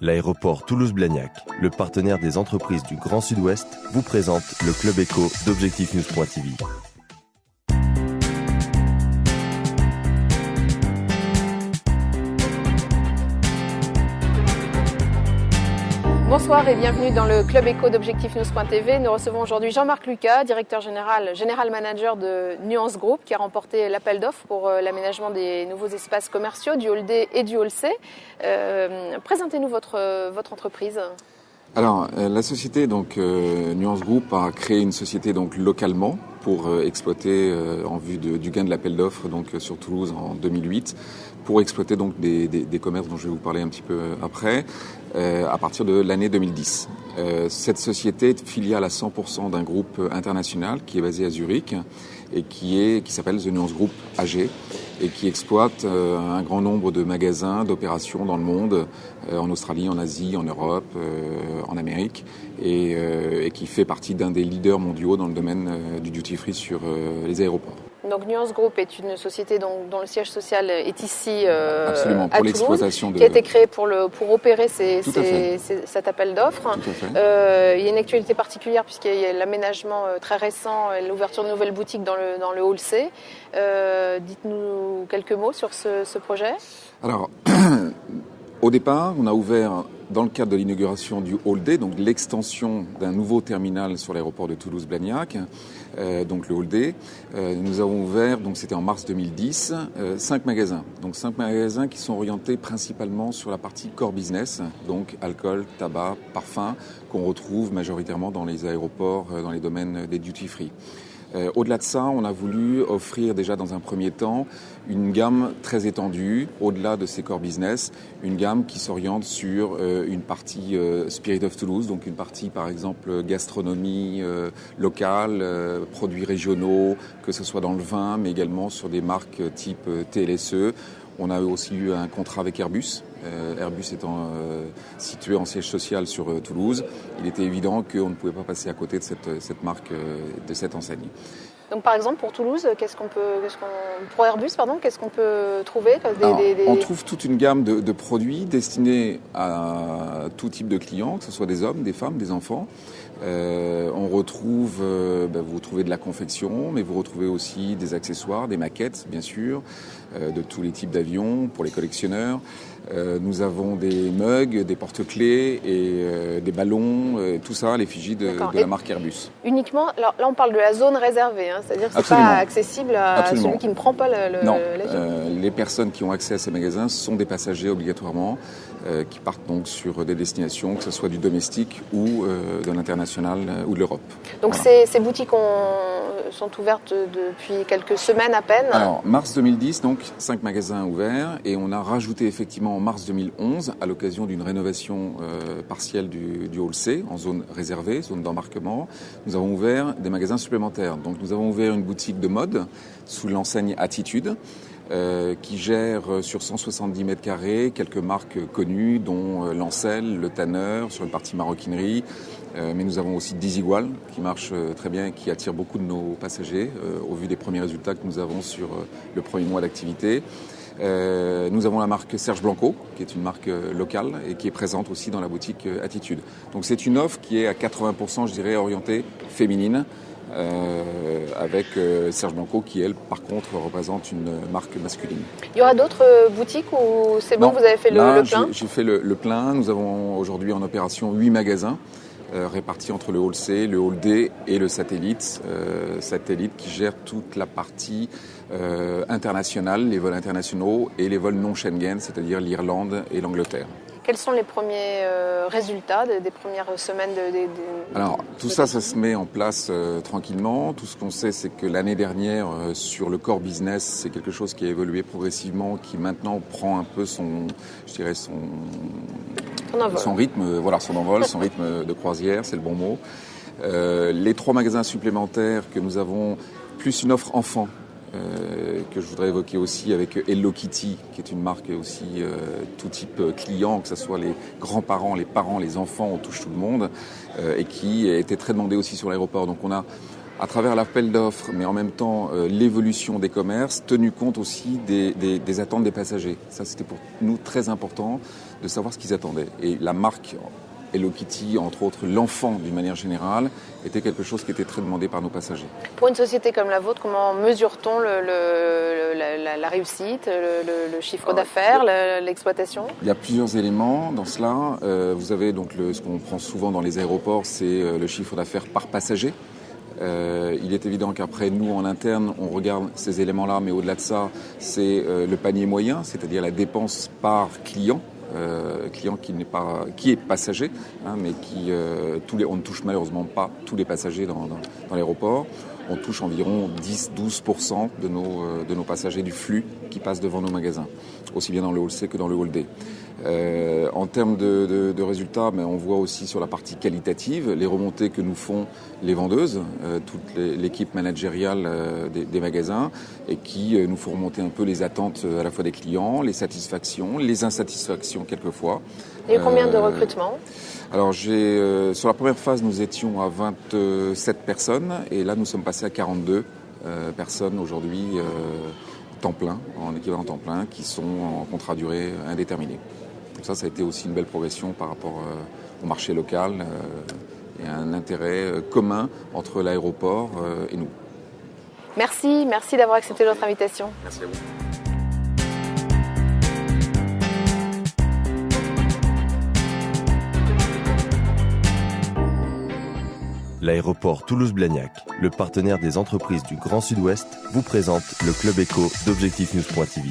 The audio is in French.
L'aéroport Toulouse-Blagnac, le partenaire des entreprises du Grand Sud-Ouest, vous présente le Club Éco d'Objectif-News.tv. Bonsoir et bienvenue dans le Club Éco d'Objectif-News.tv. Nous recevons aujourd'hui Jean-Marc Lucas, directeur général manager de Nuance Group, qui a remporté l'appel d'offres pour l'aménagement des nouveaux espaces commerciaux du Hall D et du Hall C. Présentez-nous votre entreprise. Alors, la société Nuance Group a créé une société localement pour exploiter en vue du gain de l'appel d'offres sur Toulouse en 2008, pour exploiter des commerces dont je vais vous parler un petit peu après, à partir de l'année 2010. Cette société est filiale à 100% d'un groupe international qui est basé à Zurich et qui s'appelle The Nuance Group AG et qui exploite un grand nombre de magasins, d'opérations dans le monde, en Australie, en Asie, en Europe, en Amérique, et qui fait partie d'un des leaders mondiaux dans le domaine du duty-free sur les aéroports. Donc Nuance Group est une société dont le siège social est ici Absolument, à Toulouse, qui a été créée pour opérer cet appel d'offres. Il y a une actualité particulière puisqu'il y a l'aménagement très récent et l'ouverture de nouvelles boutiques dans le Hall C. Dites-nous quelques mots sur ce projet. Alors, au départ, on a ouvert, dans le cadre de l'inauguration du Hall D, donc l'extension d'un nouveau terminal sur l'aéroport de Toulouse-Blagnac, le Hall D, nous avons ouvert, c'était en mars 2010, 5 magasins. Donc 5 magasins qui sont orientés principalement sur la partie core business, donc alcool, tabac, parfum, qu'on retrouve majoritairement dans les aéroports, dans les domaines des duty-free. Au-delà de ça, on a voulu offrir déjà dans un premier temps une gamme très étendue, au-delà de ces core business, une gamme qui s'oriente sur une partie Spirit of Toulouse, donc une partie par exemple gastronomie locale, produits régionaux, que ce soit dans le vin, mais également sur des marques type TLSE. On a aussi eu un contrat avec Airbus. Airbus étant situé en siège social sur Toulouse, il était évident qu'on ne pouvait pas passer à côté de cette marque, de cette enseigne. Donc par exemple pour Toulouse, pour Airbus, qu'est-ce qu'on peut trouver On trouve toute une gamme de produits destinés à tout type de clients, que ce soit des hommes, des femmes, des enfants. On retrouve, vous retrouvez de la confection, mais vous retrouvez aussi des accessoires, des maquettes bien sûr, de tous les types d'avions pour les collectionneurs. Nous avons des mugs, des porte-clés et des ballons, tout ça à l'effigie de la marque Airbus. Uniquement, là on parle de la zone réservée, c'est-à-dire que c'est pas accessible à celui qui ne prend pas l'avion. Les personnes qui ont accès à ces magasins sont des passagers obligatoirement, qui partent donc sur des destinations, que ce soit du domestique ou de l'international ou de l'Europe. Donc voilà. Ces boutiques sont ouvertes depuis quelques semaines à peine. Alors, mars 2010, 5 magasins ouverts, et on a rajouté effectivement en mars 2011, à l'occasion d'une rénovation partielle du Hall C, en zone réservée, zone d'embarquement, nous avons ouvert des magasins supplémentaires. Donc nous avons ouvert une boutique de mode sous l'enseigne Attitude, qui gère sur 170 mètres carrés quelques marques connues, dont Lancel, Le Tanner, sur une partie maroquinerie. Mais nous avons aussi Desigual, qui marche très bien et qui attire beaucoup de nos passagers, au vu des premiers résultats que nous avons sur le premier mois d'activité. Nous avons la marque Serge Blanco, qui est une marque locale et qui est présente aussi dans la boutique Attitude. Donc c'est une offre qui est à 80%, je dirais, orientée féminine, avec Serge Blanco qui, elle, par contre, représente une marque masculine. Il y aura d'autres boutiques ou c'est bon, vous avez fait le plein ? J'ai fait le plein. Nous avons aujourd'hui en opération 8 magasins répartis entre le Hall C, le Hall D et le Satellite. Satellite qui gère toute la partie internationale, les vols internationaux et les vols non Schengen, c'est-à-dire l'Irlande et l'Angleterre. Quels sont les premiers résultats des premières semaines Alors, tout ça se met en place tranquillement. Tout ce qu'on sait, c'est que l'année dernière, sur le core business, c'est quelque chose qui a évolué progressivement, qui maintenant prend un peu son rythme, son envol, son rythme de croisière, c'est le bon mot. Les 3 magasins supplémentaires que nous avons, plus une offre enfant, que je voudrais évoquer aussi avec Hello Kitty, qui est une marque aussi tout type client, que ce soit les grands-parents, les parents, les enfants, on touche tout le monde, et qui était très demandée aussi sur l'aéroport. Donc on a à travers l'appel d'offres, mais en même temps l'évolution des commerces, tenu compte aussi des attentes des passagers. Ça, c'était pour nous très important de savoir ce qu'ils attendaient. Et la marque Hello Kitty, entre autres l'enfant d'une manière générale, était quelque chose qui était très demandé par nos passagers. Pour une société comme la vôtre, comment mesure-t-on la réussite, le chiffre d'affaires, l'exploitation ? Il y a plusieurs éléments dans cela. Vous avez donc ce qu'on prend souvent dans les aéroports, c'est le chiffre d'affaires par passager. Il est évident qu'après, nous, en interne, on regarde ces éléments-là, mais au-delà de ça, c'est le panier moyen, c'est-à-dire la dépense par client. Client qui est passager, mais on ne touche malheureusement pas tous les passagers dans l'aéroport. On touche environ 10-12% de nos passagers du flux qui passent devant nos magasins, aussi bien dans le hall C que dans le hall D. En termes de résultats, mais on voit aussi sur la partie qualitative les remontées que nous font les vendeuses, toute l'équipe managériale des magasins, et qui nous font remonter un peu les attentes à la fois des clients, les satisfactions, les insatisfactions quelquefois. Il y a eu combien de recrutements ? Alors sur la première phase, nous étions à 27 personnes, et là nous sommes passés à 42 personnes aujourd'hui temps plein, en équivalent temps plein, qui sont en contrat durée indéterminé. Donc ça a été aussi une belle progression par rapport au marché local et un intérêt commun entre l'aéroport et nous. Merci d'avoir accepté notre invitation. Merci à vous. L'aéroport Toulouse-Blagnac, le partenaire des entreprises du Grand Sud-Ouest, vous présente le Club Éco d'Objectif News.tv.